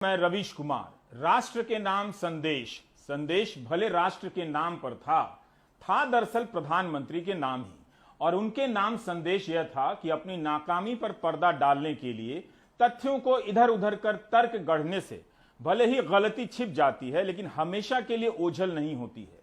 मैं रवीश कुमार। राष्ट्र के नाम संदेश, संदेश भले राष्ट्र के नाम पर था दरअसल प्रधानमंत्री के नाम ही। और उनके नाम संदेश यह था कि अपनी नाकामी पर पर्दा डालने के लिए तथ्यों को इधर उधर कर तर्क गढ़ने से भले ही गलती छिप जाती है, लेकिन हमेशा के लिए ओझल नहीं होती है।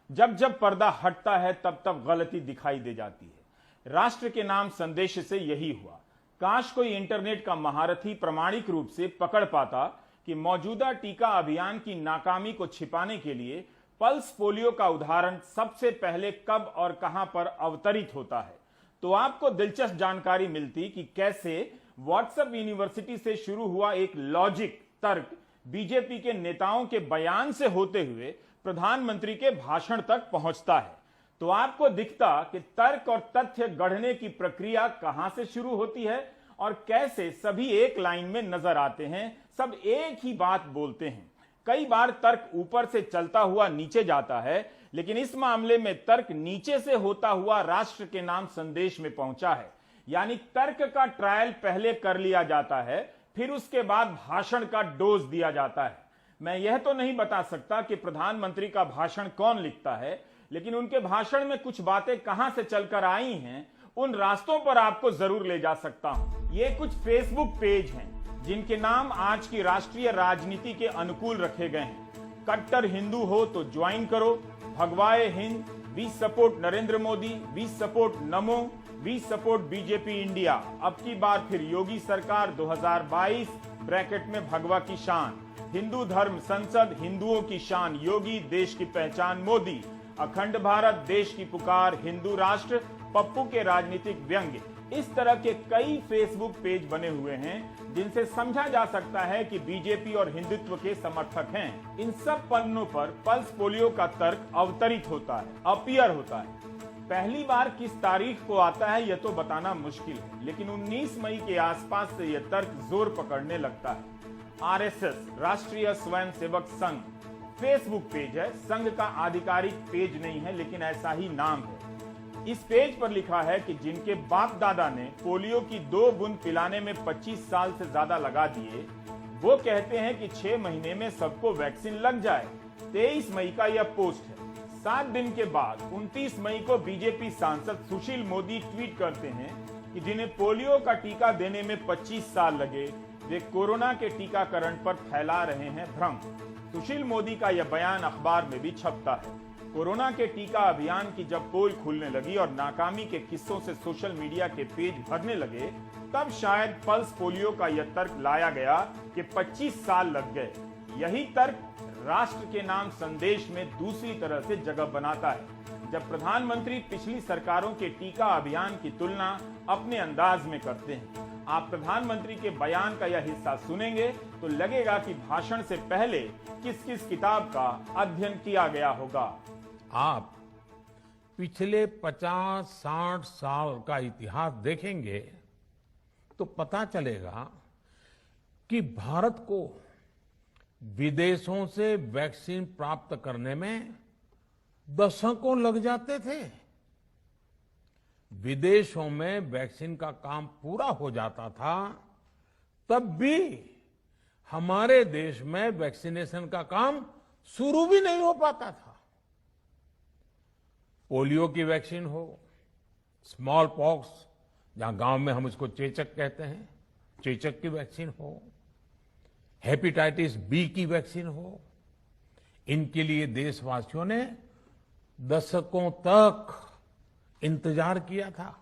जब जब पर्दा हटता है तब तब गलती दिखाई दे जाती है। राष्ट्र के नाम संदेश से यही हुआ। काश कोई इंटरनेट का महारथी प्रामाणिक रूप से पकड़ पाता कि मौजूदा टीका अभियान की नाकामी को छिपाने के लिए पल्स पोलियो का उदाहरण सबसे पहले कब और कहां पर अवतरित होता है, तो आपको दिलचस्प जानकारी मिलती कि कैसे व्हाट्सएप यूनिवर्सिटी से शुरू हुआ एक लॉजिक तर्क बीजेपी के नेताओं के बयान से होते हुए प्रधानमंत्री के भाषण तक पहुंचता है। तो आपको दिखता कि तर्क और तथ्य गढ़ने की प्रक्रिया कहां से शुरू होती है और कैसे सभी एक लाइन में नजर आते हैं, सब एक ही बात बोलते हैं। कई बार तर्क ऊपर से चलता हुआ नीचे जाता है, लेकिन इस मामले में तर्क नीचे से होता हुआ राष्ट्र के नाम संदेश में पहुंचा है। यानी तर्क का ट्रायल पहले कर लिया जाता है, फिर उसके बाद भाषण का डोज दिया जाता है। मैं यह तो नहीं बता सकता कि प्रधानमंत्री का भाषण कौन लिखता है, लेकिन उनके भाषण में कुछ बातें कहां से चलकर आई हैं, उन रास्तों पर आपको जरूर ले जा सकता हूं। ये कुछ फेसबुक पेज हैं जिनके नाम आज की राष्ट्रीय राजनीति के अनुकूल रखे गए हैं। कट्टर हिंदू हो तो ज्वाइन करो, भगवाए हिंद, we support Narendra Modi, we support NaMo, we support BJP India, अब की बार फिर योगी सरकार 2022 ब्रैकेट में भगवा की शान, हिंदू धर्म संसद हिंदुओं की शान योगी, देश की पहचान मोदी, अखंड भारत देश की पुकार, हिंदू राष्ट्र, पप्पू के राजनीतिक व्यंग्य। इस तरह के कई फेसबुक पेज बने हुए हैं जिनसे समझा जा सकता है कि बीजेपी और हिंदुत्व के समर्थक हैं। इन सब पन्नों पर पल्स पोलियो का तर्क अवतरित होता है, अपीयर होता है। पहली बार किस तारीख को आता है यह तो बताना मुश्किल है, लेकिन 19 मई के आसपास से यह तर्क जोर पकड़ने लगता है। आरएसएस राष्ट्रीय स्वयंसेवक संघ फेसबुक पेज है, संघ का आधिकारिक पेज नहीं है, लेकिन ऐसा ही नाम है। इस पेज पर लिखा है कि जिनके बाप दादा ने पोलियो की 2 बूंद पिलाने में 25 साल से ज्यादा लगा दिए, वो कहते हैं कि 6 महीने में सबको वैक्सीन लग जाए। 23 मई का यह पोस्ट है। 7 दिन के बाद 29 मई को बीजेपी सांसद सुशील मोदी ट्वीट करते हैं कि जिन्हें पोलियो का टीका देने में 25 साल लगे, वे कोरोना के टीकाकरण पर फैला रहे हैं भ्रम। सुशील मोदी का यह बयान अखबार में भी छपता है। कोरोना के टीका अभियान की जब पोल खुलने लगी और नाकामी के किस्सों से सोशल मीडिया के पेज भरने लगे, तब शायद पल्स पोलियो का यह तर्क लाया गया कि 25 साल लग गए। यही तर्क राष्ट्र के नाम संदेश में दूसरी तरह से जगह बनाता है, जब प्रधानमंत्री पिछली सरकारों के टीका अभियान की तुलना अपने अंदाज में करते हैं। आप प्रधानमंत्री के बयान का यह हिस्सा सुनेंगे तो लगेगा कि भाषण से पहले किस किस किताब का अध्ययन किया गया होगा। आप पिछले 50-60 साल का इतिहास देखेंगे तो पता चलेगा कि भारत को विदेशों से वैक्सीन प्राप्त करने में दशकों लग जाते थे। विदेशों में वैक्सीन का काम पूरा हो जाता था, तब भी हमारे देश में वैक्सीनेशन का काम शुरू भी नहीं हो पाता था। पोलियो की वैक्सीन हो, स्मॉल पॉक्स, जहां गांव में हम इसको चेचक कहते हैं, चेचक की वैक्सीन हो, हेपेटाइटिस बी की वैक्सीन हो, इनके लिए देशवासियों ने दशकों तक इंतजार किया था।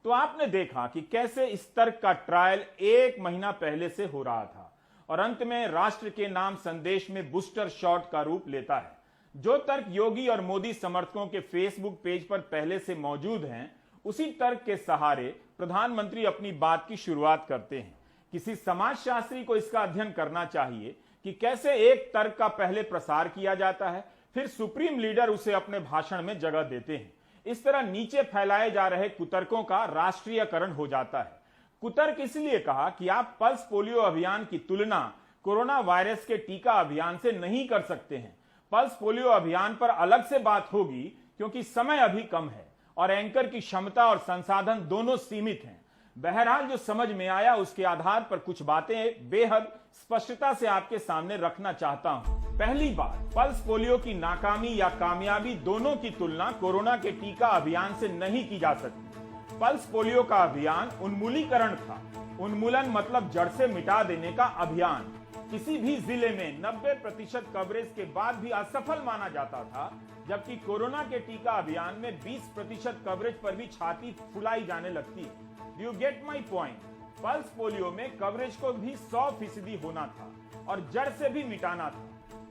तो आपने देखा कि कैसे इस तर्क का ट्रायल 1 महीना पहले से हो रहा था और अंत में राष्ट्र के नाम संदेश में बूस्टर शॉट का रूप लेता है। जो तर्क योगी और मोदी समर्थकों के फेसबुक पेज पर पहले से मौजूद हैं, उसी तर्क के सहारे प्रधानमंत्री अपनी बात की शुरुआत करते हैं। किसी समाजशास्त्री को इसका अध्ययन करना चाहिए कि कैसे एक तर्क का पहले प्रसार किया जाता है, फिर सुप्रीम लीडर उसे अपने भाषण में जगह देते हैं। इस तरह नीचे फैलाए जा रहे कुतर्कों का राष्ट्रीयकरण हो जाता है। कुतर्क इसलिए कहा कि आप पल्स पोलियो अभियान की तुलना कोरोना वायरस के टीका अभियान से नहीं कर सकते हैं। पल्स पोलियो अभियान पर अलग से बात होगी क्योंकि समय अभी कम है और एंकर की क्षमता और संसाधन दोनों सीमित हैं। बहरहाल जो समझ में आया उसके आधार पर कुछ बातें बेहद स्पष्टता से आपके सामने रखना चाहता हूं। पहली बात, पल्स पोलियो की नाकामी या कामयाबी दोनों की तुलना कोरोना के टीका अभियान से नहीं की जा सकती। पल्स पोलियो का अभियान उन्मूलीकरण था। उन्मूलन मतलब जड़ से मिटा देने का अभियान। किसी भी जिले में 90% कवरेज के बाद भी असफल माना जाता था, जबकि कोरोना के टीका अभियान में 20% कवरेज पर भी छाती फुलाई जाने लगती है। You get my point. Pulse polio में कवरेज को भी 100% होना था और जड़ से भी मिटाना था।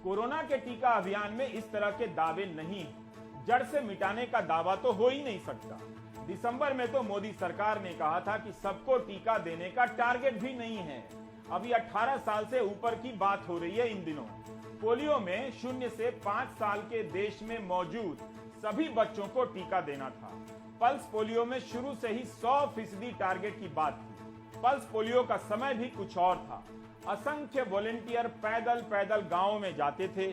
कोरोना के टीका अभियान में इस तरह के दावे नहीं है। जड़ से मिटाने का दावा तो हो ही नहीं सकता। दिसंबर में तो मोदी सरकार ने कहा था कि सबको टीका देने का टारगेट भी नहीं है। अभी 18 साल से ऊपर की बात हो रही है इन दिनों। पोलियो में 0 से 5 साल के देश में मौजूद सभी बच्चों को टीका देना था। पल्स पोलियो में शुरू से ही 100% टारगेट की बात थी। पल्स पोलियो का समय भी कुछ और था। असंख्य वॉलेंटियर पैदल पैदल गांवों में जाते थे,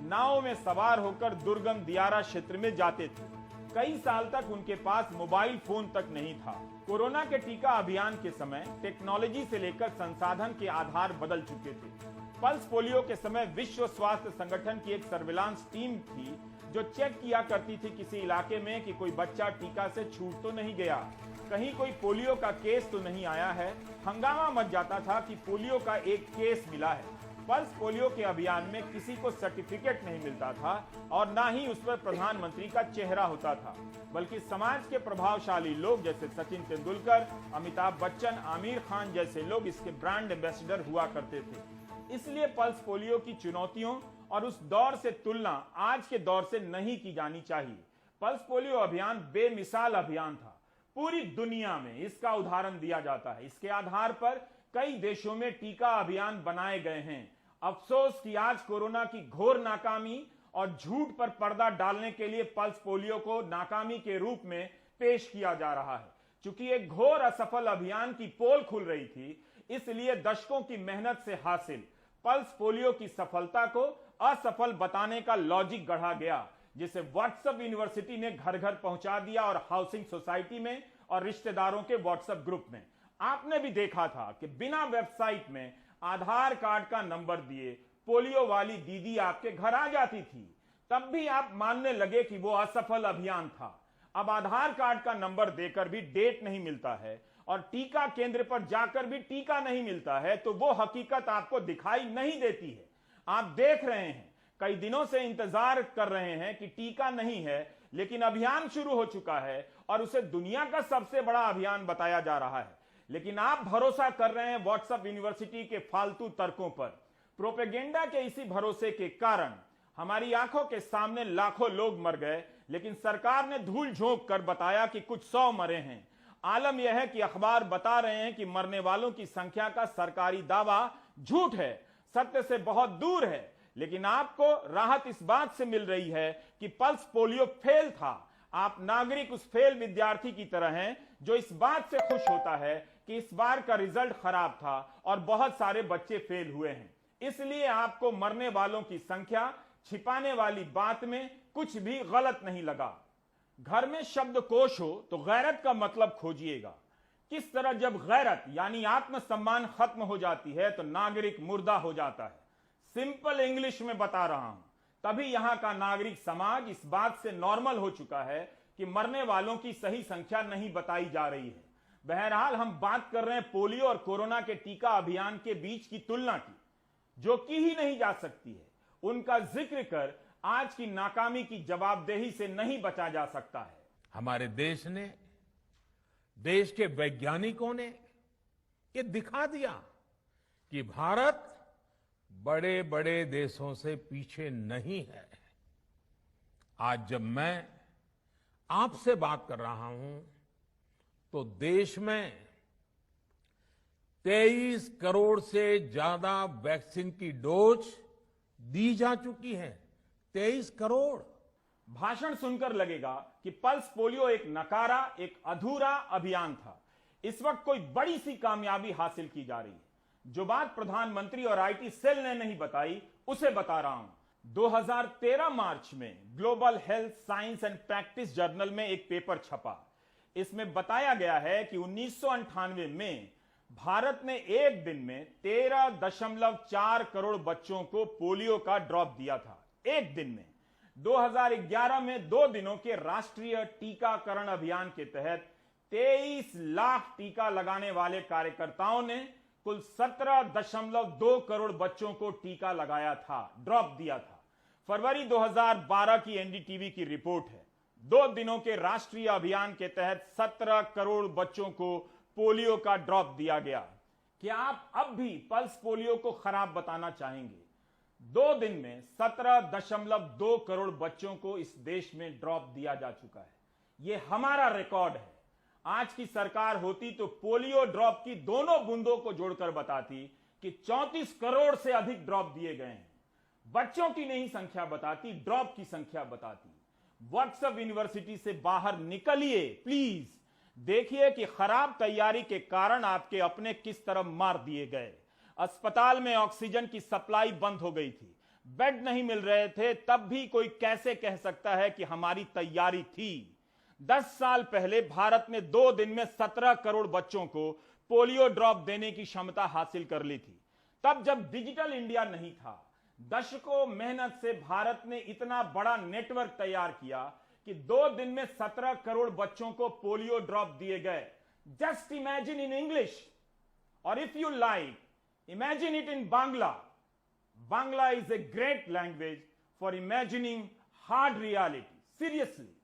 नाव में सवार होकर दुर्गम दियारा क्षेत्र में जाते थे। कई साल तक उनके पास मोबाइल फोन तक नहीं था। कोरोना के टीका अभियान के समय टेक्नोलॉजी से लेकर संसाधन के आधार बदल चुके थे। पल्स पोलियो के समय विश्व स्वास्थ्य संगठन की एक सर्विलांस टीम थी जो चेक किया करती थी किसी इलाके में कि कोई बच्चा टीका से छूट तो नहीं गया, कहीं कोई पोलियो का केस तो नहीं आया है। हंगामा मच जाता था कि पोलियो का एक केस मिला है। पल्स पोलियो के अभियान में किसी को सर्टिफिकेट नहीं मिलता था और ना ही उस पर प्रधानमंत्री का चेहरा होता था, बल्कि समाज के प्रभावशाली लोग जैसे सचिन तेंदुलकर, अमिताभ बच्चन, आमिर खान जैसे लोग इसके ब्रांड एम्बेसडर हुआ करते थे। इसलिए पल्स पोलियो की चुनौतियों और उस दौर से तुलना आज के दौर से नहीं की जानी चाहिए। पल्स पोलियो अभियान बेमिसाल अभियान था। पूरी दुनिया में इसका उदाहरण दिया जाता है। इसके आधार पर कई देशों में टीका अभियान बनाए गए हैं। अफसोस कि आज कोरोना की घोर नाकामी और झूठ पर पर्दा डालने के लिए पल्स पोलियो को नाकामी के रूप में पेश किया जा रहा है। चूंकि एक घोर असफल अभियान की पोल खुल रही थी, इसलिए दशकों की मेहनत से हासिल पल्स पोलियो की सफलता को असफल बताने का लॉजिक गढ़ा गया, जिसे व्हाट्सएप यूनिवर्सिटी ने घर घर पहुंचा दिया और हाउसिंग सोसाइटी में और रिश्तेदारों के व्हाट्सएप ग्रुप में। आपने भी देखा था कि बिना वेबसाइट में आधार कार्ड का नंबर दिए पोलियो वाली दीदी आपके घर आ जाती थी। तब भी आप मानने लगे कि वो असफल अभियान था। अब आधार कार्ड का नंबर देकर भी डेट नहीं मिलता है और टीका केंद्र पर जाकर भी टीका नहीं मिलता है, तो वो हकीकत आपको दिखाई नहीं देती है। आप देख रहे हैं, कई दिनों से इंतजार कर रहे हैं कि टीका नहीं है, लेकिन अभियान शुरू हो चुका है और उसे दुनिया का सबसे बड़ा अभियान बताया जा रहा है। लेकिन आप भरोसा कर रहे हैं व्हाट्सएप यूनिवर्सिटी के फालतू तर्कों पर। प्रोपेगेंडा के इसी भरोसे के कारण हमारी आंखों के सामने लाखों लोग मर गए, लेकिन सरकार ने धूल झोंक कर बताया कि कुछ 100 मरे हैं। आलम यह है कि अखबार बता रहे हैं कि मरने वालों की संख्या का सरकारी दावा झूठ है, सत्य से बहुत दूर है। लेकिन आपको राहत इस बात से मिल रही है कि पल्स पोलियो फेल था। आप नागरिक उस फेल विद्यार्थी की तरह हैं जो इस बात से खुश होता है कि इस बार का रिजल्ट खराब था और बहुत सारे बच्चे फेल हुए हैं। इसलिए आपको मरने वालों की संख्या छिपाने वाली बात में कुछ भी गलत नहीं लगा। घर में शब्दकोश हो तो गैरत का मतलब खोजिएगा। किस तरह जब गैरत यानी आत्मसम्मान खत्म हो जाती है तो नागरिक मुर्दा हो जाता है। सिंपल इंग्लिश में बता रहा हूं, तभी यहां का नागरिक समाज इस बात से नॉर्मल हो चुका है कि मरने वालों की सही संख्या नहीं बताई जा रही है। बहरहाल हम बात कर रहे हैं पोलियो और कोरोना के टीका अभियान के बीच की तुलना की, जो की ही नहीं जा सकती है। उनका जिक्र कर आज की नाकामी की जवाबदेही से नहीं बचा जा सकता है। हमारे देश ने, देश के वैज्ञानिकों ने ये दिखा दिया कि भारत बड़े बड़े देशों से पीछे नहीं है। आज जब मैं आपसे बात कर रहा हूं तो देश में 23 करोड़ से ज्यादा वैक्सीन की डोज दी जा चुकी है। 23 करोड़। भाषण सुनकर लगेगा कि पल्स पोलियो एक नकारा, एक अधूरा अभियान था। इस वक्त कोई बड़ी सी कामयाबी हासिल की जा रही है। जो बात प्रधानमंत्री और आईटी सेल ने नहीं बताई, उसे बता रहा हूं। 2013 मार्च में global health science and practice journal में एक पेपर छपा। इसमें बताया गया है कि 1998 में भारत ने एक दिन में 13.4 करोड़ बच्चों को पोलियो का ड्रॉप दिया था। एक दिन में 2011 में 2 दिनों के राष्ट्रीय टीकाकरण अभियान के तहत 23 लाख टीका लगाने वाले कार्यकर्ताओं ने कुल 17.2 करोड़ बच्चों को टीका लगाया था, ड्रॉप दिया था। फरवरी 2012 की एनडीटीवी की रिपोर्ट है। 2 दिनों के राष्ट्रीय अभियान के तहत 17 करोड़ बच्चों को पोलियो का ड्रॉप दिया गया। क्या आप अब भी पल्स पोलियो को खराब बताना चाहेंगे? 2 दिन में 17.2 करोड़ बच्चों को इस देश में ड्रॉप दिया जा चुका है। यह हमारा रिकॉर्ड है। आज की सरकार होती तो पोलियो ड्रॉप की दोनों बूंदों को जोड़कर बताती कि 34 करोड़ से अधिक ड्रॉप दिए गए हैं। बच्चों की नहीं संख्या बताती, ड्रॉप की संख्या बताती। व्हाट्सएप यूनिवर्सिटी से बाहर निकलिए प्लीज, देखिए कि खराब तैयारी के कारण आपके अपने किस तरह मार दिए गए। अस्पताल में ऑक्सीजन की सप्लाई बंद हो गई थी, बेड नहीं मिल रहे थे, तब भी कोई कैसे कह सकता है कि हमारी तैयारी थी? 10 साल पहले भारत ने 2 दिन में 17 करोड़ बच्चों को पोलियो ड्रॉप देने की क्षमता हासिल कर ली थी। तब जब डिजिटल इंडिया नहीं था, दशकों मेहनत से भारत ने इतना बड़ा नेटवर्क तैयार किया कि 2 दिन में 17 करोड़ बच्चों को पोलियो ड्रॉप दिए गए। जस्ट इमेजिन इन इंग्लिश, और if you like, imagine it in Bangla. Bangla is a great language for imagining hard reality. Seriously,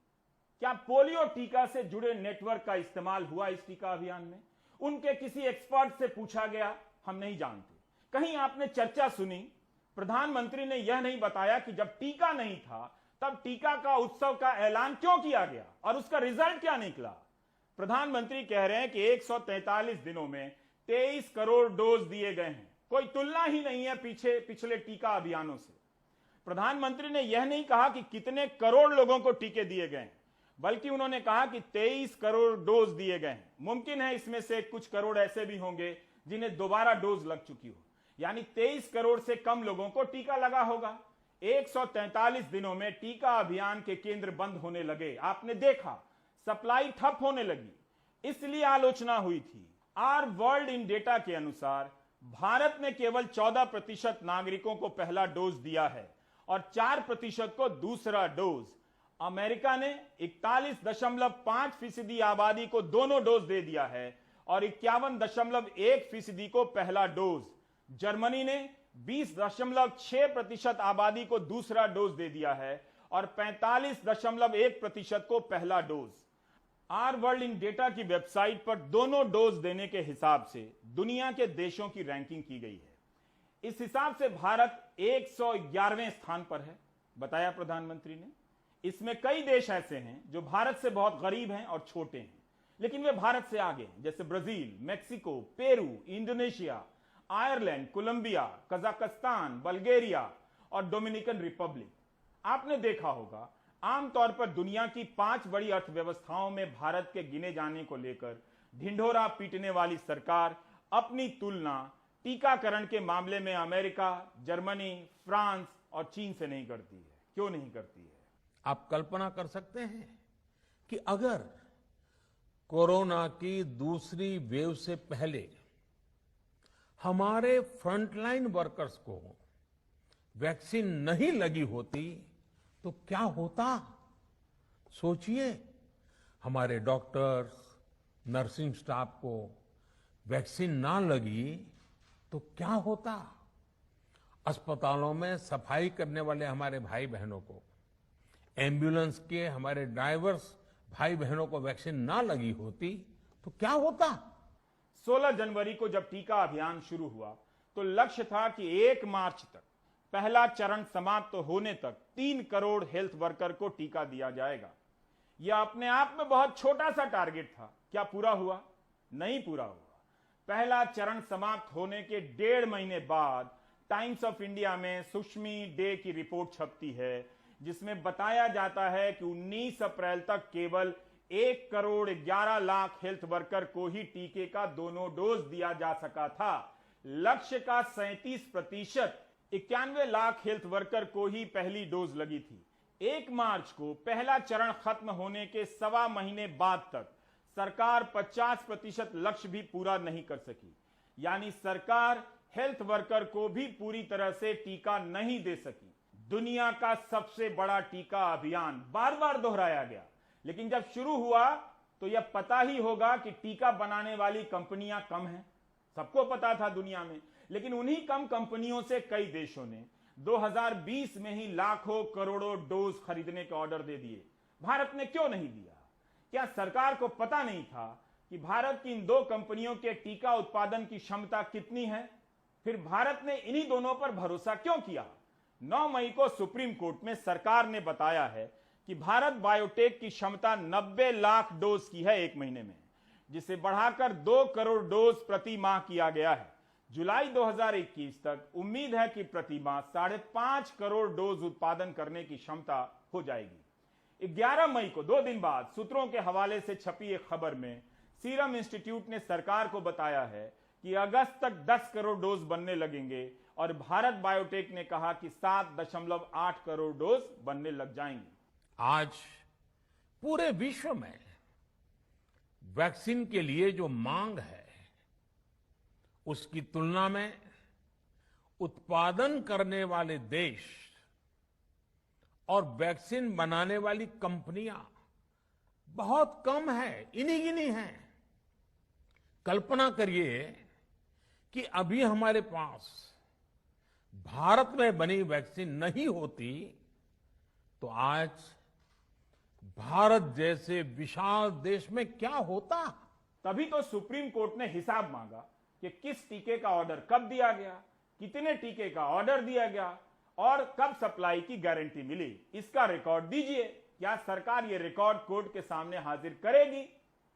क्या पोलियो टीका से जुड़े नेटवर्क का इस्तेमाल हुआ इस टीका अभियान में? उनके किसी एक्सपर्ट से पूछा गया? हम नहीं जानते। कहीं आपने चर्चा सुनी? प्रधानमंत्री ने यह नहीं बताया कि जब टीका नहीं था तब टीका का उत्सव का ऐलान क्यों किया गया और उसका रिजल्ट क्या निकला। प्रधानमंत्री कह रहे हैं कि 143 दिनों में 23 करोड़ डोज दिए गए हैं। कोई तुलना ही नहीं है पिछले टीका अभियानों से। प्रधानमंत्री ने यह नहीं कहा कि कितने करोड़ लोगों को टीके दिए गए हैं, बल्कि उन्होंने कहा कि 23 करोड़ डोज दिए गए हैं। मुमकिन है इसमें से कुछ करोड़ ऐसे भी होंगे जिन्हें दोबारा डोज लग चुकी हो, यानी 23 करोड़ से कम लोगों को टीका लगा होगा। 143 दिनों में टीका अभियान के केंद्र बंद होने लगे। आपने देखा, सप्लाई ठप होने लगी, इसलिए आलोचना हुई थी। आर वर्ल्ड इन डेटा के अनुसार भारत ने केवल 14% नागरिकों को पहला डोज दिया है और 4% को दूसरा डोज। अमेरिका ने 41.5% आबादी को दोनों डोज दे दिया है और 51.1% को पहला डोज। जर्मनी ने 20.6% आबादी को दूसरा डोज दे दिया है और 45.1% को पहला dose. Our World in Data की वेबसाइट पर दोनों डोज देने के हिसाब से दुनिया के देशों की रैंकिंग की गई है। इस हिसाब से भारत 111वें स्थान पर है, बताया प्रधानमंत्री ने। इसमें कई देश ऐसे हैं जो भारत से बहुत गरीब हैं और छोटे हैं, लेकिन वे भारत से आगे हैं, जैसे Brazil, Mexico, Peru, Indonesia, Ireland, Colombia, Kazakhstan, Bulgaria और डोमिनिकन रिपब्लिक। आपने देखा होगा, आमतौर पर दुनिया की 5 बड़ी अर्थव्यवस्थाओं में भारत के गिने जाने को लेकर ढिंढोरा पीटने वाली सरकार अपनी तुलना टीकाकरण के मामले में अमेरिका, जर्मनी, फ्रांस और चीन से नहीं करती है। क्यों नहीं करती है? आप कल्पना कर सकते हैं कि अगर कोरोना की दूसरी वेव से पहले हमारे फ्रंटलाइन वर्कर्स को वैक्सीन नहीं लगी होती तो क्या होता? सोचिए, हमारे डॉक्टर्स, नर्सिंग स्टाफ को वैक्सीन ना लगी तो क्या होता? अस्पतालों में सफाई करने वाले हमारे भाई बहनों को, एम्बुलेंस के हमारे ड्राइवर्स भाई बहनों को वैक्सीन ना लगी होती तो क्या होता? 16 जनवरी को जब टीका अभियान शुरू हुआ तो लक्ष्य था कि 1 मार्च तक, पहला चरण समाप्त होने तक 3 करोड़ हेल्थ वर्कर को टीका दिया जाएगा। यह अपने आप में बहुत छोटा सा टारगेट था। क्या पूरा हुआ? नहीं पूरा हुआ। पहला चरण समाप्त होने के 1.5 महीने बाद टाइम्स ऑफ इंडिया में सुष्मी डे की रिपोर्ट छपती है, जिसमें बताया जाता है कि 19 अप्रैल तक केवल 1 करोड़ 11 लाख हेल्थ वर्कर को ही टीके का दोनों डोज दिया जा सका था। लक्ष्य का 37%, 91 लाख हेल्थ वर्कर को ही पहली डोज लगी थी। 1 मार्च को पहला चरण खत्म होने के 1.25 महीने बाद तक सरकार 50% लक्ष्य भी पूरा नहीं कर सकी। यानी सरकार हेल्थ वर्कर को भी पूरी तरह से टीका नहीं दे सकी। दुनिया का सबसे बड़ा टीका अभियान बार बार दोहराया गया, लेकिन जब शुरू हुआ तो यह पता ही होगा कि टीका बनाने वाली कंपनियां कम हैं, सबको पता था दुनिया में। लेकिन उन्हीं कम कंपनियों से कई देशों ने 2020 में ही लाखों करोड़ों डोज खरीदने के ऑर्डर दे दिए। भारत ने क्यों नहीं दिया? क्या सरकार को पता नहीं था कि भारत की इन दो कंपनियों के टीका उत्पादन की क्षमता कितनी है? फिर भारत ने इन्हीं दोनों पर भरोसा क्यों किया? 9 मई को सुप्रीम कोर्ट में सरकार ने बताया है कि भारत बायोटेक की क्षमता 90 लाख डोज की है एक महीने में, जिसे बढ़ाकर 2 करोड़ डोज प्रति माह किया गया है। जुलाई 2021 तक उम्मीद है कि प्रति माह 5.5 करोड़ डोज उत्पादन करने की क्षमता हो जाएगी। 11 मई को 2 दिन बाद सूत्रों के हवाले से छपी एक खबर में सीरम इंस्टीट्यूट ने सरकार को बताया है कि अगस्त तक 10 करोड़ डोज बनने लगेंगे और भारत बायोटेक ने कहा कि 7.8 करोड़ डोज बनने लग जाएंगे। आज पूरे विश्व में वैक्सीन के लिए जो मांग है, उसकी तुलना में उत्पादन करने वाले देश और वैक्सीन बनाने वाली कंपनियां बहुत कम है, इन्हीं गिनी हैं। कल्पना करिए कि अभी हमारे पास भारत में बनी वैक्सीन नहीं होती तो आज भारत जैसे विशाल देश में क्या होता। तभी तो सुप्रीम कोर्ट ने हिसाब मांगा कि किस टीके का ऑर्डर कब दिया गया, कितने टीके का ऑर्डर दिया गया और कब सप्लाई की गारंटी मिली। इसका रिकॉर्ड दीजिए। क्या सरकार ये रिकॉर्ड कोर्ट के सामने हाजिर करेगी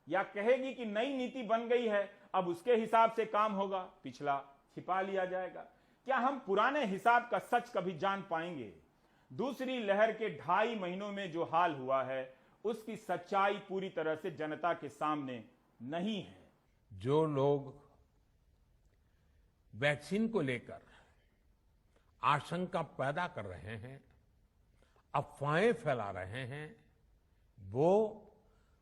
या कहेगी कि नई नीति बन गई है, अब उसके हिसाब से काम होगा, पिछला छिपा लिया जाएगा? क्या हम पुराने हिसाब का सच कभी जान पाएंगे? दूसरी लहर के 2.5 महीनों में जो हाल हुआ है, उसकी सच्चाई पूरी तरह से जनता के सामने नहीं है। जो लोग वैक्सीन को लेकर आशंका पैदा कर रहे हैं, अफवाहें फैला रहे हैं, वो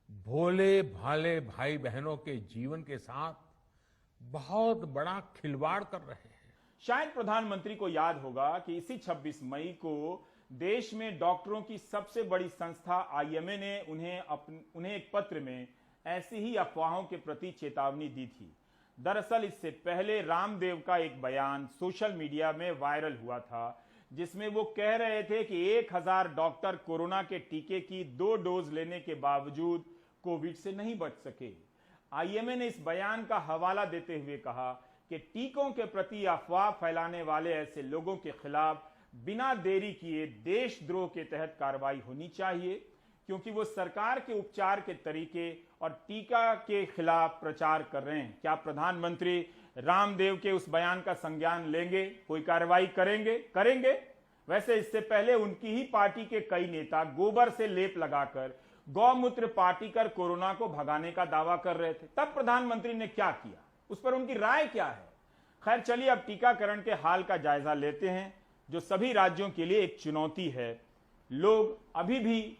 भोले भाले भाई बहनों के जीवन के साथ बहुत बड़ा खिलवाड़ कर रहे हैं। शायद प्रधानमंत्री को याद होगा कि इसी 26 मई को देश में डॉक्टरों की सबसे बड़ी संस्था आईएमए ने उन्हें एक पत्र में ऐसी ही अफवाहों के प्रति चेतावनी दी थी। दरअसल इससे पहले रामदेव का एक बयान सोशल मीडिया में वायरल हुआ था, जिसमें वो कह रहे थे कि 1000 डॉक्टर कोरोना के टीके की 2 डोज लेने के बावजूद कोविड से नहीं बच सके। आईएमए ने इस बयान का हवाला देते हुए कहा कि टीकों के प्रति अफवाह फैलाने वाले ऐसे लोगों के खिलाफ बिना देरी किए देशद्रोह के तहत कार्रवाई होनी चाहिए, क्योंकि वो सरकार के उपचार के तरीके और टीका के खिलाफ प्रचार कर रहे हैं। क्या प्रधानमंत्री रामदेव के उस बयान का संज्ञान लेंगे? कोई कार्रवाई करेंगे? वैसे इससे पहले उनकी ही पार्टी के कई नेता गोबर से लेप लगाकर गौमूत्र पार्टी कर कोरोना को भगाने का दावा कर रहे थे। तब प्रधानमंत्री ने क्या किया, उस पर उनकी राय क्या है? खैर चलिए अब टीकाकरण के हाल का जायजा लेते हैं, जो सभी राज्यों के लिए एक चुनौती है। लोग अभी भी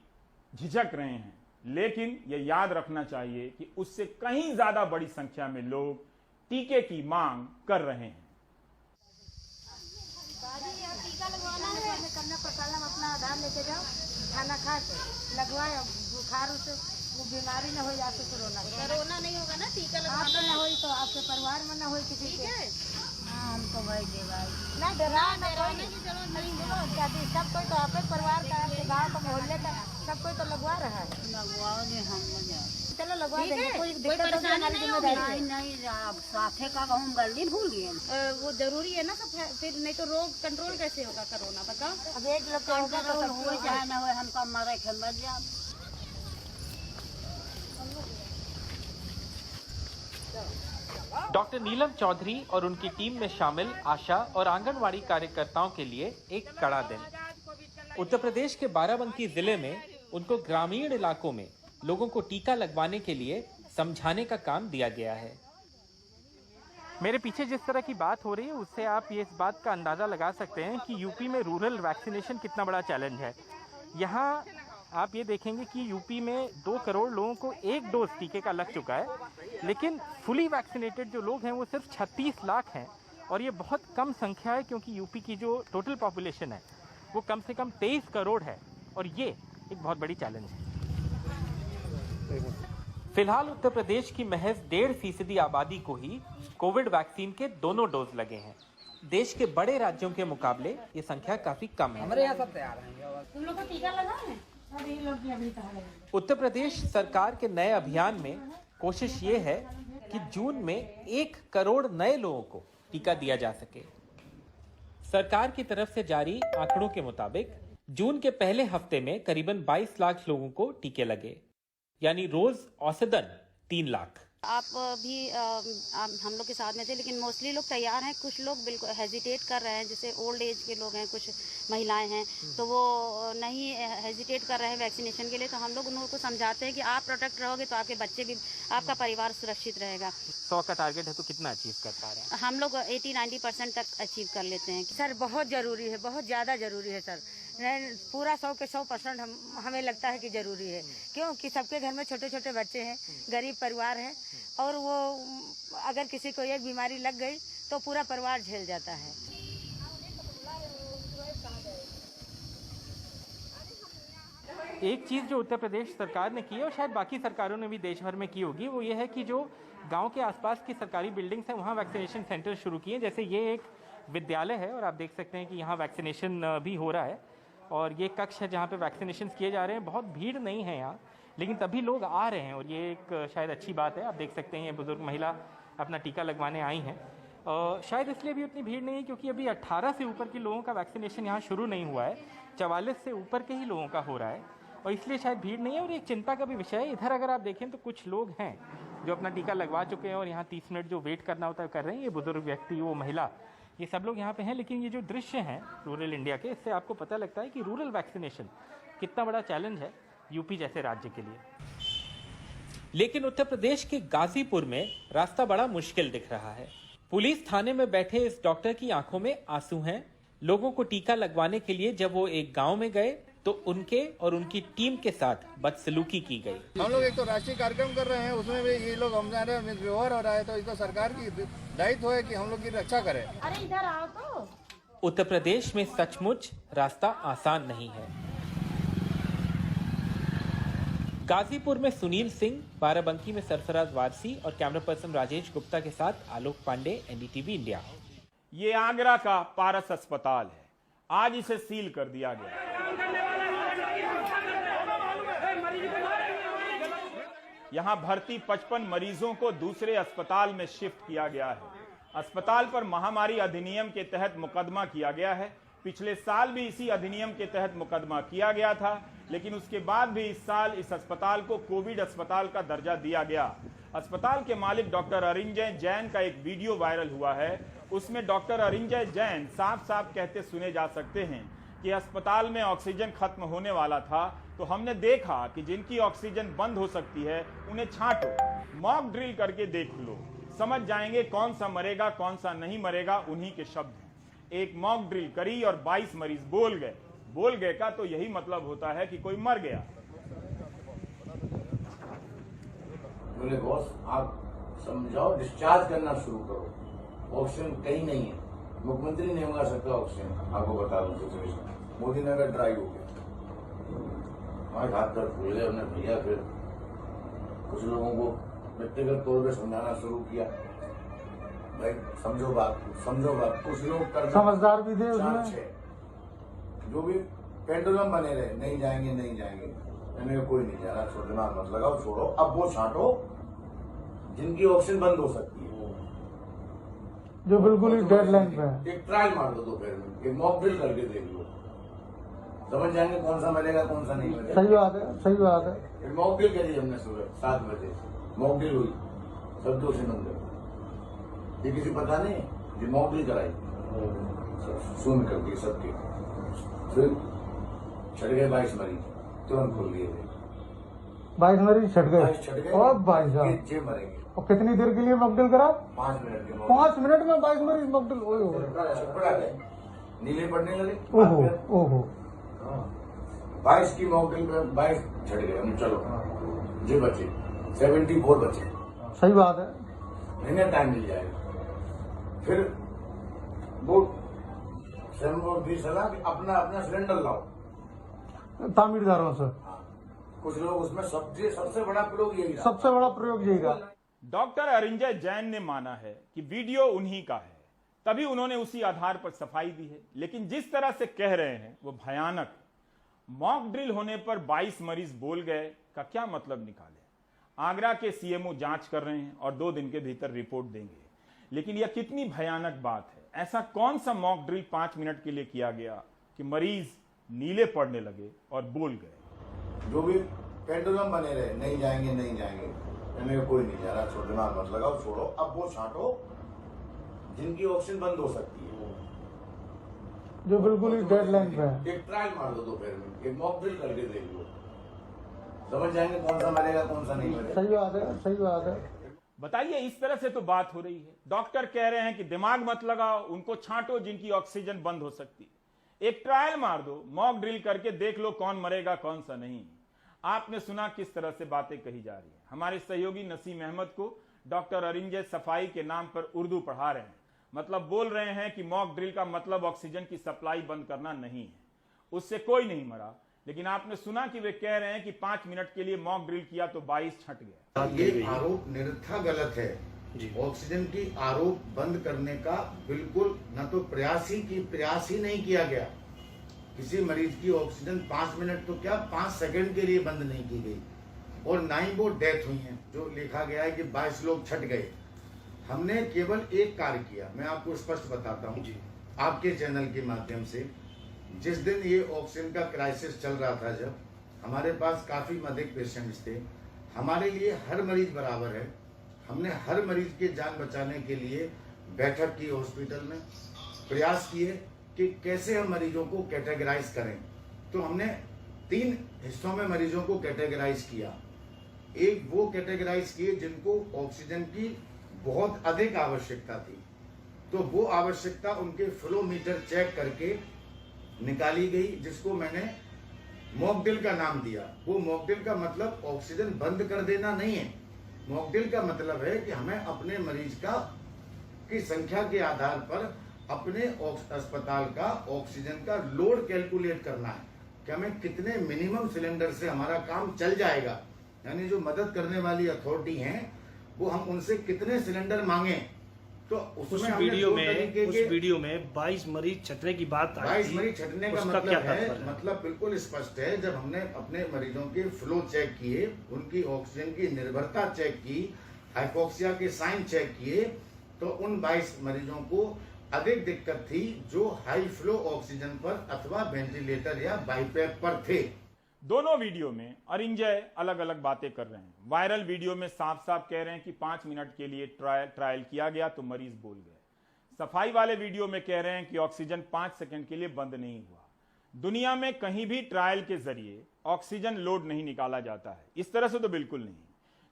झिझक रहे हैं, लेकिन यह याद रखना चाहिए कि उससे कहीं ज्यादा बड़ी संख्या में लोग टीके की मांग कर रहे हैं। टीका लगवाना है, करना प्रकाल अपना आधार लेके जाओ, खाना खा के लगवाए, बुखार से वो बीमारी न हो जाए। कोरोना नहीं होगा ना, टीका लगवाना न हो तो आपके परिवार में न हो किसी के। हाँ हमको भाई दे भाई ना डराना की जरूरत नहीं है। सब कोई तो आपके परिवार का, आपके गाँव का, मोहल्ले का सब कोई तो लगवा रहा है। लगवाओ दे, हम चलो लगवा देंगे, कोई परेशानी नहीं होगी। नहीं आप साथे का हम गलती भूल गए, वो जरूरी है ना। तो फिर नहीं तो रोग कंट्रोल कैसे होगा कोरोना, बताओ। अब एक लोग कंट्रोल हो चाहे ना हो, हमका मरे के मर जाए। डॉक्टर नीलम चौधरी और उनकी टीम में शामिल आशा और आंगनवाड़ी कार्यकर्ताओं के लिए एक कड़ा दिन। उत्तर प्रदेश के बाराबंकी जिले में उनको ग्रामीण इलाकों में लोगों को टीका लगवाने के लिए समझाने का काम दिया गया है। मेरे पीछे जिस तरह की बात हो रही है, उससे आप ये इस बात का अंदाजा लगा सकते हैं कि यूपी में रूरल वैक्सीनेशन कितना बड़ा चैलेंज है। यहाँ आप ये देखेंगे कि यूपी में 2 करोड़ लोगों को 1 डोज टीके का लग चुका है, लेकिन फुली वैक्सीनेटेड जो लोग हैं वो सिर्फ 36 लाख हैं और ये बहुत कम संख्या है क्योंकि यूपी की जो टोटल पॉपुलेशन है वो कम से कम 23 करोड़ है और ये एक बहुत बड़ी चैलेंज है। फिलहाल उत्तर प्रदेश की महज 1.5% आबादी को ही कोविड वैक्सीन के दोनों डोज लगे हैं। देश के बड़े राज्यों के मुकाबले ये संख्या काफी कम है। हमारे यहाँ सब तैयार हैं। तुम लोग को टीका लगा है? अरे लोग भी अभी कहाँ लगे? उत्तर प्रदेश सरकार के नए अभियान में कोशिश ये है कि जून में 1 करोड़ नए लोगों को टीका दिया जा सके। सरकार की तरफ से जारी आंकड़ों के मुताबिक जून के पहले हफ्ते में करीबन 22 लाख लोगों को टीके लगे, यानी रोज औसतन 3 लाख। आप भी हम लोग के साथ में थे, लेकिन मोस्टली लोग तैयार हैं। कुछ लोग बिल्कुल हेजिटेट कर रहे हैं, जैसे ओल्ड एज के लोग हैं, कुछ महिलाएं हैं, तो वो नहीं हेजिटेट कर रहे हैं वैक्सीनेशन के लिए। तो हम लोग उनको समझाते हैं कि आप प्रोटेक्ट रहोगे तो आपके बच्चे भी, आपका परिवार सुरक्षित रहेगा। 100 का टारगेट है तो कितना अचीव कर पा रहे हैं? हम लोग 80-90% तक अचीव कर लेते हैं। सर बहुत जरूरी है, बहुत ज़्यादा जरूरी है सर। पूरा 100 के 100% हमें लगता है कि जरूरी है, क्योंकि सबके घर में छोटे छोटे बच्चे हैं, गरीब परिवार है, और वो अगर किसी को एक बीमारी लग गई तो पूरा परिवार झेल जाता है। एक चीज़ जो उत्तर प्रदेश सरकार ने की है और शायद बाकी सरकारों ने भी देश भर में की होगी, वो ये है कि जो गांव के आसपास की सरकारी बिल्डिंग्स हैं वहाँ वैक्सीनेशन सेंटर शुरू किए। जैसे ये एक विद्यालय है और आप देख सकते हैं कि यहाँ वैक्सीनेशन भी हो रहा है और ये कक्ष है जहाँ पे वैक्सीनेशन किए जा रहे हैं। बहुत भीड़ नहीं है यहाँ, लेकिन तभी लोग आ रहे हैं और ये एक शायद अच्छी बात है। आप देख सकते हैं ये बुजुर्ग महिला अपना टीका लगवाने आई हैं। शायद इसलिए भी उतनी भीड़ नहीं है क्योंकि अभी 18 से ऊपर के लोगों का वैक्सीनेशन यहाँ शुरू नहीं हुआ है, 44 से ऊपर के ही लोगों का हो रहा है और इसलिए शायद भीड़ नहीं है। और एक चिंता का भी विषय है, इधर अगर आप देखें तो कुछ लोग हैं जो अपना टीका लगवा चुके हैं और यहाँ 30 मिनट जो वेट करना होता है कर रहे हैं। ये बुजुर्ग व्यक्ति, वो महिला, ये सब लोग यहाँ पे हैं। लेकिन ये जो दृश्य हैं रूरल इंडिया के, इससे आपको पता लगता है कि रूरल वैक्सीनेशन कितना बड़ा चैलेंज है यूपी जैसे राज्य के लिए। लेकिन उत्तर प्रदेश के गाजीपुर में रास्ता बड़ा मुश्किल दिख रहा है। पुलिस थाने में बैठे इस डॉक्टर की आंखों में आंसू हैं। लोगों को टीका लगवाने के लिए जब वो एक गांव में गए तो उनके और उनकी टीम के साथ बदसलूकी की गई। हम लोग एक तो राष्ट्रीय कार्यक्रम कर रहे हैं, उसमें भी ये लोग हमारे व्यवहार हो रहा है, तो इसको सरकार की दायित्व है कि हम लोग की रक्षा करें। अरे इधर आओ तो। उत्तर प्रदेश में सचमुच रास्ता आसान नहीं है। गाजीपुर में सुनील सिंह, बाराबंकी में सरफराज वारसी और कैमरा पर्सन राजेश गुप्ता के साथ आलोक पांडे, एनडीटीवी इंडिया। ये आगरा का पारस अस्पताल है, आज इसे सील कर दिया गया। यहां भर्ती 55 मरीजों को दूसरे अस्पताल में शिफ्ट किया गया है। अस्पताल पर महामारी अधिनियम के तहत मुकदमा किया गया है। पिछले साल भी इसी अधिनियम के तहत मुकदमा किया गया था, लेकिन उसके बाद भी इस साल इस अस्पताल को कोविड अस्पताल का दर्जा दिया गया। अस्पताल के मालिक डॉक्टर अरिंजय जैन का एक वीडियो वायरल हुआ है। उसमें डॉक्टर अरिंजय जैन साफ साफ कहते सुने जा सकते हैं कि अस्पताल में ऑक्सीजन खत्म होने वाला था, तो हमने देखा कि जिनकी ऑक्सीजन बंद हो सकती है उन्हें छांटो, मॉक ड्रिल करके देख लो, समझ जाएंगे कौन सा मरेगा कौन सा नहीं मरेगा। उन्हीं के शब्द हैं। एक मॉक ड्रिल करी और 22 मरीज बोल गए। बोल गए का तो यही मतलब होता है कि कोई मर गया। बोले बॉस आप समझाओ, डिस्चार्ज करना शुरू करो, ऑक्सीजन कहीं नहीं है। मुख्यमंत्री नहीं मंगा सकता ऑक्सीजन, आपको बता दूं सिचुएशन। मोदी नगर ड्राई हो गया, हमारे हाथ पैर फूल गए। हमने भैया फिर कुछ लोगों को व्यक्तिगत तौर पर समझाना शुरू किया, भाई समझो बात। कुछ लोग समझदार भी थे उसमें, जो भी पेंडुलम बने रहे, नहीं जाएंगे मैंने कोई नहीं जा रहा, सोचना मत लगाओ, छोड़ो। अब वो छांटो जिनकी ऑक्सीजन बंद हो सकती है, जो बिल्कुल ही डेडलाइन पे है। एक ट्रायल मार दो दोपहर में, एक मॉक ड्रिल करके देख लो, समझ जाएंगे कौन सा मरेगा कौन सा नहीं मरेगा। सही बात है। एक मॉक ड्रिल करी हमने सुबह 7 बजे, मॉक ड्रिल हुई, सब दोषी नंबर। ये किसी पता नहीं, ये मॉक ड्रिल कराई सुन करके सबके, फिर छट गए 22 मरीज, तुरंत खोल दिए थे। 22 मरीज छट गए और भाई साहब 6 मरेंगे। और कितनी देर के लिए मॉकड्रिल करा? 5 मिनट के 5 मिनट में 22 मरीज मॉकड्रिल। छटपटा गए, नीले पड़ने लगे। ओहो। 22 की मॉकड्रिल में 22 छट गए, हम चलो जो बचे 74 बचे। सही बात है। महीने टाइम मिल जाएगा। फिर वो दी सलाह कि अपना अपना सिलेंडर लाओ तामीरदारों से। कुछ लोग उसमें सबसे बड़ा प्रयोग यही रहा। सबसे बड़ा प्रयोग यही रहा। डॉक्टर अरिंजय जैन ने माना है कि वीडियो उन्हीं का है, तभी उन्होंने उसी आधार पर सफाई दी है। लेकिन जिस तरह से कह रहे हैं वो भयानक है। मॉक ड्रिल होने पर 22 मरीज बोल गए का क्या मतलब निकाले? आगरा के सीएमओ जांच कर रहे हैं और 2 दिन के भीतर रिपोर्ट देंगे। लेकिन यह कितनी भयानक बात है। ऐसा कौन सा मॉक ड्रिल 5 मिनट के लिए किया गया कि मरीज नीले पड़ने लगे और बोल गए? जो भी पेंडुलम बने रहे, नहीं जाएंगे नहीं जाएंगे, मैंने कोई नहीं जा रहा, छोड़ दिमाग मत लगाओ, छोड़ो। अब वो छांटो जिनकी ऑक्सीजन बंद हो सकती है, जो बिल्कुल ही डेडलाइन पे है। एक ट्रायल मार दो दोपहर में, एक मॉक ड्रिल करके देख लो, समझ जाएंगे कौन सा मरेगा कौन सा नहीं मरेगा। सही बात है, सही बात है। बताइए, इस तरह से तो बात हो रही है। डॉक्टर कह रहे हैं कि दिमाग मत लगाओ, उनको छांटो जिनकी ऑक्सीजन बंद हो सकती है। एक ट्रायल मार दो, मॉक ड्रिल करके देख लो कौन मरेगा कौन सा नहीं। आपने सुना किस तरह से बातें कही जा रही है। हमारे सहयोगी नसीम अहमद को डॉक्टर अरिंजय सफाई के नाम पर उर्दू पढ़ा रहे हैं। मतलब बोल रहे हैं कि मॉक ड्रिल का मतलब ऑक्सीजन की सप्लाई बंद करना नहीं है। उससे कोई नहीं मरा। लेकिन आपने सुना कि वे कह रहे हैं कि 5 मिनट के लिए मॉक ड्रिल किया तो 22 छट गया। ये आरोप निरर्थक गलत है। ऑक्सीजन की आरोप बंद करने का बिल्कुल न तो प्रयास ही नहीं किया गया। किसी मरीज की ऑक्सीजन 5 मिनट तो क्या 5 सेकंड के लिए बंद नहीं की गई, और ना ही वो डेथ हुई है जो लिखा गया है कि 22 लोग छट गए। हमने केवल एक कार्य किया, मैं आपको स्पष्ट बताता हूँ आपके चैनल के माध्यम से। जिस दिन ये ऑक्सीजन का क्राइसिस चल रहा था, जब हमारे पास काफी अधिक पेशेंट्स थे, हमारे लिए हर मरीज बराबर है। हमने हर मरीज के जान बचाने के लिए बैठक की हॉस्पिटल में, प्रयास किए कि कैसे हम मरीजों को कैटेगराइज करें। तो हमने 3 हिस्सों में मरीजों को कैटेगराइज किया। एक वो कैटेगराइज किए जिनको ऑक्सीजन की बहुत अधिक आवश्यकता थी, तो वो आवश्यकता उनके फ्लो मीटर चेक करके निकाली गई, जिसको मैंने मॉक ड्रिल का नाम दिया। वो मॉक ड्रिल का मतलब ऑक्सीजन बंद कर देना नहीं है। मॉक ड्रिल का मतलब है कि हमें अपने मरीज की संख्या के आधार पर अपने अस्पताल का ऑक्सीजन का लोड कैलकुलेट करना है कि हमें कितने मिनिमम सिलेंडर से हमारा काम चल जाएगा। यानी जो मदद करने वाली अथॉरिटी हैं वो हम उनसे कितने सिलेंडर मांगे। तो उस वीडियो में 22 मरीज छटने की बात आई। 22 मरीज छटने का मतलब बिल्कुल स्पष्ट है। जब हमने अपने मरीजों के फ्लो चेक किए, उनकी ऑक्सीजन की निर्भरता चेक की, हाइपोक्सिया के साइन चेक किए, तो उन 22 मरीजों को अधिक दिक्कत थी जो हाई फ्लो ऑक्सीजन पर अथवा वेंटिलेटर या बाईपैप पर थे। दोनों वीडियो में अरिंजय अलग अलग बातें कर रहे हैं। वायरल वीडियो में साफ साफ कह रहे हैं कि 5 मिनट के लिए ट्रायल किया गया तो मरीज बोल गए। सफाई वाले वीडियो में कह रहे हैं कि ऑक्सीजन 5 सेकंड के लिए बंद नहीं हुआ। दुनिया में कहीं भी ट्रायल के जरिए ऑक्सीजन लोड नहीं निकाला जाता है, इस तरह से तो बिल्कुल नहीं।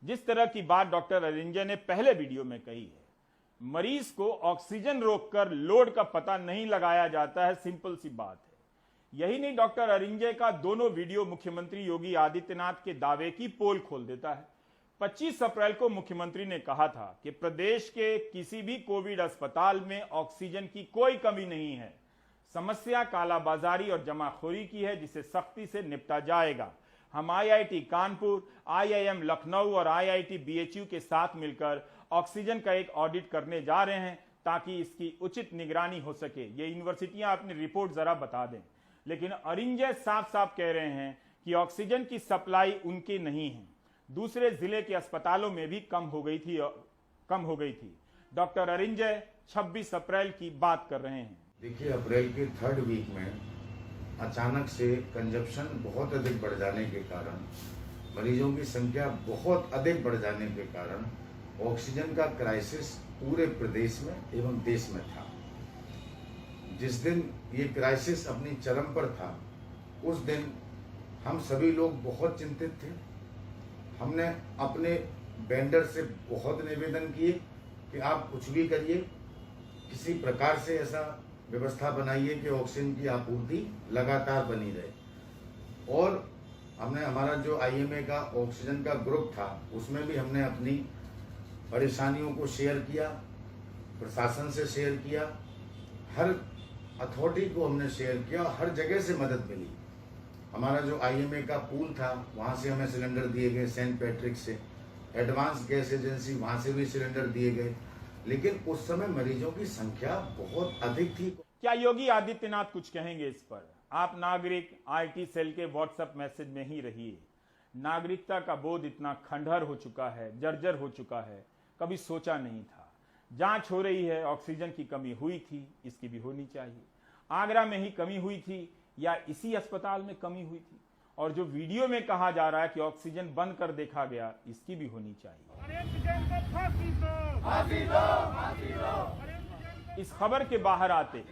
जिस तरह की बात डॉक्टर अरिंजय ने पहले वीडियो में कही है, मरीज को ऑक्सीजन रोककर लोड का पता नहीं लगाया जाता है, सिंपल सी बात है। यही नहीं, डॉक्टर अरिंजय का दोनों वीडियो मुख्यमंत्री योगी आदित्यनाथ के दावे की पोल खोल देता है। 25 अप्रैल को मुख्यमंत्री ने कहा था कि प्रदेश के किसी भी कोविड अस्पताल में ऑक्सीजन की कोई कमी नहीं है। समस्या कालाबाजारी और जमाखोरी की है, जिसे सख्ती से निपटा जाएगा। हम IIT कानपुर, IIM लखनऊ और IIT BHU के साथ मिलकर ऑक्सीजन का एक ऑडिट करने जा रहे हैं ताकि इसकी उचित निगरानी हो सके। ये यूनिवर्सिटियां अपनी रिपोर्ट जरा बता दें। लेकिन अरिंजय साफ साफ कह रहे हैं कि ऑक्सीजन की सप्लाई उनकी नहीं है, दूसरे जिले के अस्पतालों में भी कम हो गई थी। डॉक्टर अरिंजय 26 अप्रैल की बात कर रहे हैं। देखिए, अप्रैल के 3rd वीक में अचानक से कंजप्शन बहुत अधिक बढ़ जाने के कारण, मरीजों की संख्या बहुत अधिक बढ़ जाने के कारण ऑक्सीजन का क्राइसिस पूरे प्रदेश में एवं देश में था। जिस दिन ये क्राइसिस अपनी चरम पर था, उस दिन हम सभी लोग बहुत चिंतित थे। हमने अपने वेंडर से बहुत निवेदन किए कि आप कुछ भी करिए, किसी प्रकार से ऐसा व्यवस्था बनाइए कि ऑक्सीजन की आपूर्ति लगातार बनी रहे। और हमने हमारा जो IMA का ऑक्सीजन का ग्रुप था उसमें भी हमने अपनी परेशानियों को शेयर किया, प्रशासन से शेयर किया, हर अथॉरिटी को हमने शेयर किया, हर जगह से मदद मिली। हमारा जो IMA का पूल था वहाँ से हमें सिलेंडर दिए गए, सेंट पैट्रिक से, एडवांस गैस एजेंसी वहाँ से भी सिलेंडर दिए गए, लेकिन उस समय मरीजों की संख्या बहुत अधिक थी। क्या योगी आदित्यनाथ कुछ कहेंगे इस पर? आप नागरिक IT सेल के व्हाट्सएप मैसेज में ही रहिए। नागरिकता का बोध इतना खंडहर हो चुका है, जर्जर हो चुका है, कभी सोचा नहीं था। जांच हो रही है, ऑक्सीजन की कमी हुई थी, इसकी भी होनी चाहिए। आगरा में ही कमी हुई थी या इसी अस्पताल में कमी हुई थी? और जो वीडियो में कहा जा रहा है कि ऑक्सीजन बंद कर देखा गया, इसकी भी होनी चाहिए। इस खबर के बाहर आते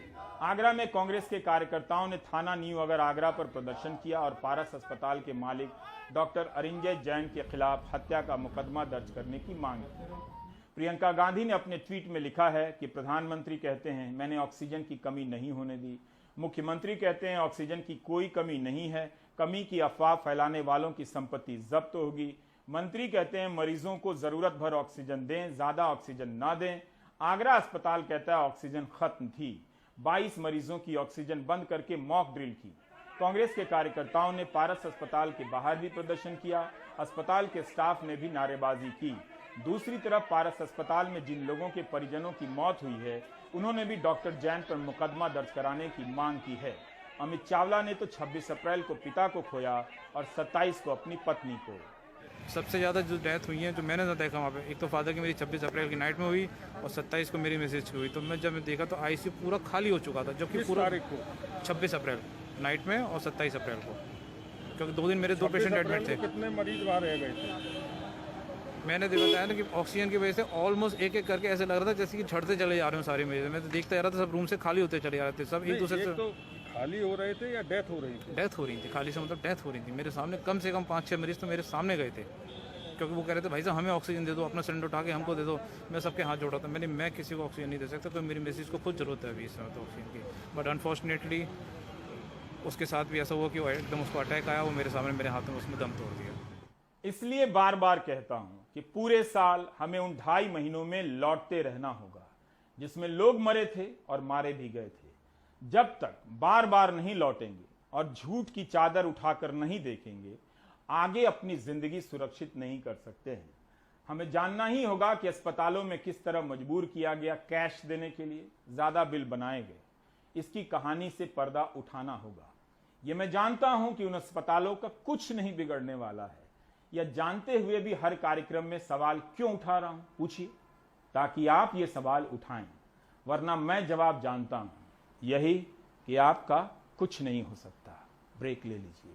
आगरा में कांग्रेस के कार्यकर्ताओं ने थाना न्यू अगर आगरा पर प्रदर्शन किया और पारस अस्पताल के मालिक डॉक्टर अरिंजय जैन के खिलाफ हत्या का मुकदमा दर्ज करने की मांग की। प्रियंका गांधी ने अपने ट्वीट में लिखा है कि प्रधानमंत्री कहते हैं मैंने ऑक्सीजन की कमी नहीं होने दी, मुख्यमंत्री कहते हैं ऑक्सीजन की कोई कमी नहीं है, कमी की अफवाह फैलाने वालों की संपत्ति जब्त होगी। मंत्री कहते हैं मरीजों को जरूरत भर ऑक्सीजन दें, ज्यादा ऑक्सीजन ना दें। आगरा अस्पताल कहता है ऑक्सीजन खत्म थी। 22 मरीजों की ऑक्सीजन बंद करके मॉक ड्रिल की। कांग्रेस के कार्यकर्ताओं ने पारस अस्पताल के बाहर भी प्रदर्शन किया। अस्पताल के स्टाफ ने भी नारेबाजी की। दूसरी तरफ पारस अस्पताल में जिन लोगों के परिजनों की मौत हुई है उन्होंने भी डॉक्टर जैन पर मुकदमा दर्ज कराने की मांग की है। अमित चावला ने तो 26 अप्रैल को पिता को खोया और 27 को अपनी पत्नी को। सबसे ज़्यादा जो डेथ हुई है जो मैंने देखा वहाँ पे, एक तो फादर की मेरी 26 अप्रैल की नाइट में हुई और 27 को मेरी मैसेज हुई। तो मैं जब देखा तो ICU पूरा खाली हो चुका था, जबकि पूरा 26 अप्रैल नाइट में और 27 अप्रैल को, क्योंकि 2 दिन मेरे 2 पेशेंट एडमिट थे। कितने मरीज वहाँ रह गए थे? मैंने बताया ना कि ऑक्सीजन की वजह से ऑलमोस्ट एक एक करके ऐसे लग रहा था जैसे कि झड़ते चले जा रहे हो सारे मरीज। मैं तो देखता जा रहा था सब रूम से खाली होते चले जा रहे थे, सब एक दूसरे से। तो खाली हो रहे थे या डेथ हो रही थी? डेथ हो रही थी, खाली से मतलब डेथ हो रही थी। मेरे सामने कम से कम 5-6 मरीज तो मेरे सामने गए थे, क्योंकि वो कह रहे थे भाई साहब हमें ऑक्सीजन दे दो, अपना सिलेंडर उठा के हमको दे दो। मैं सबके हाथ जोड़ा था, मैं किसी को ऑक्सीजन नहीं दे सकता, तो मेरी मिसेज को खुद जरूरत है अभी इस समय तो ऑक्सीजन की। बट अनफॉर्चुनेटली उसके साथ भी ऐसा हुआ कि वो एकदम उसको अटैक आया, वो मेरे सामने मेरे हाथ में उसने दम तोड़ दिया। इसलिए बार बार कहता हूं कि पूरे साल हमें उन 2.5 महीनों में लौटते रहना होगा जिसमें लोग मरे थे और मारे भी गए थे। जब तक बार बार नहीं लौटेंगे और झूठ की चादर उठाकर नहीं देखेंगे, आगे अपनी जिंदगी सुरक्षित नहीं कर सकते हैं। हमें जानना ही होगा कि अस्पतालों में किस तरह मजबूर किया गया कैश देने के लिए, ज्यादा बिल बनाए गए। इसकी कहानी से पर्दा उठाना होगा। यह मैं जानता हूं कि उन अस्पतालों का कुछ नहीं बिगड़ने वाला है। यह जानते हुए भी हर कार्यक्रम में सवाल क्यों उठा रहा हूं, पूछिए, ताकि आप ये सवाल उठाएं। वरना मैं जवाब जानता हूं, यही कि आपका कुछ नहीं हो सकता। ब्रेक ले लीजिए।